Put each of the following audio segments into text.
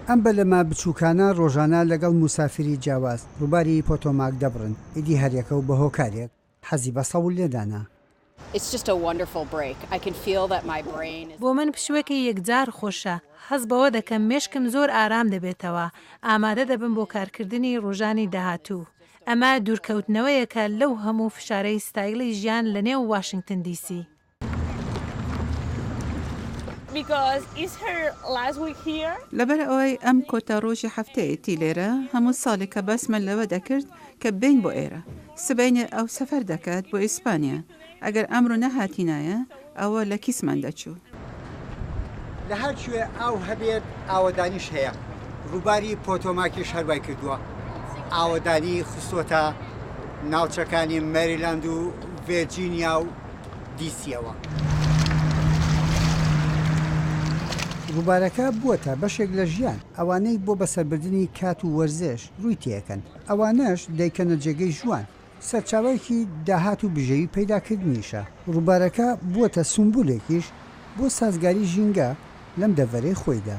ئەم بەلەمە بچووکانە ڕۆژانە لەگەڵ موسافری جیاواز ڕووباری پۆتۆماک دەبڕن ئیدی هەریەکە و بە هۆکارێک حەزی بە سەوڵ لێدانا. بۆ من پشوێکی یەکجار خۆشە، حەز بەوە دەکەم مێشکم زۆر ئارام دەبێتەوە، ئامادە دەبم بۆ کارکردنی ڕۆژانی داهاتوو. ئەمە دوورکەوتنەوەیەکە لەو هەموو فشارەی ستایلی ژیان لە نێو واشنگتن دیسی. لەبەر ئەوەی ئەم کۆتا ڕۆژی هەفتەیەتی لێرە هەموو ساڵێکە بەسمە لەوە دەکرد کە بین بۆ ئێرە سبەینە ئەو سەفەر دەکات بۆ ئیسپانیا ئەگەر ئەمڕۆ نەهاتینایە ئەوە لە کیسمان دەچوو. لە هەر کوێ ئاو هەبێت ئاوەدانیش هەیە. ڕووباری پۆتۆماکیش هەروای کردووە. ئاوەدانی خستۆتە ناوچەکانی مەریلاند و ڤێرجینیا و دیسیەوە. ڕووبارەکە بووەتە بەشێک لە ژیان ئەوانەی بۆ بەسەربردننی کات و وەرزش ڕووی تێەکەن. ئەوانەش دەیکەنە جێگەی ژوان سەرچاوەیەکی داهات و بژێوی پەیداکردنیشە. ڕووبارەکە بووەتە سمبولێکیش بۆ سازگاری ژینگە لەم دەڤەرەی خۆیدا.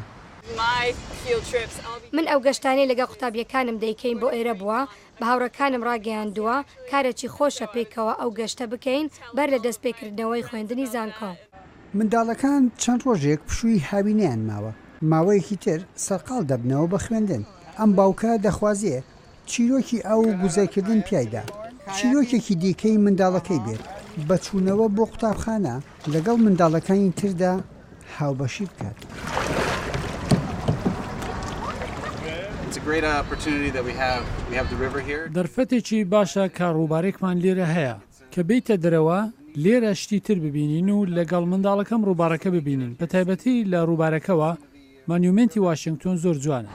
من ئەو گەشتانەی لەگە قوتابیەکانم دەیکەین بۆ ئێرە بووە بە هاوڕەکانم ڕاگەیاندووە کارێکی خۆشە پێیکەوە ئەو گەشتە بکەین بەر لە دەستپێکردنەوەی خوێندنی زانکۆ. منداڵەکان چەند ڕۆژێک پشووی هاوینیان ماوە. ماوەیەکی تر سەرقاڵ دەبنەوە بە خوێندن. ئەم باوکە دەخوازیە چیرۆکی ئەو گوزەرکردن پیایدا. چیرۆکێکی دیکەی منداڵەکەی بێت بە چوونەوە بۆ قوتابخانە لەگەڵ منداڵەکانی تردا هاوبەشی بکات. دەرفەتێکی باشە کە ڕووبارێکمان لێرە هەیە کە بیتە دەرەوە لێرە شتی تر ببینین و لەگەڵ منداڵەکەم ڕووبارەکە ببینین. بە تایبەتی لە ڕووبارەکەەوە مانیومنتی واشنگتۆن زۆر جوانە.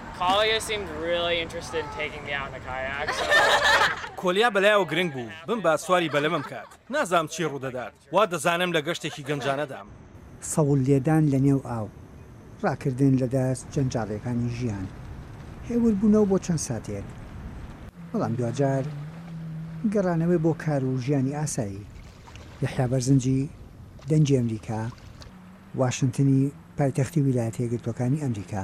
کۆلیا بەلایەوە گرنگ بوو بم با سواری بەلەمم کات. نازام چی ڕوودەدات وا دەزانم لە گەشتێکی گەنجانەدام. سەوڵ لێدان لە نێو ئاو ڕاکردن لە دەست جەنجاڵیەکانی ژیان هێوربوونەوە بۆ چەند ساتێک. بەڵام دوجار گەڕانەوەی بۆ کار و ژیانی ئاسایی. یحیا بەرزنجی دەنجی ئەمریکا، واشنگتنی پایتەختی ویلایەتە یەکگرتووەکانی ئەمریکا.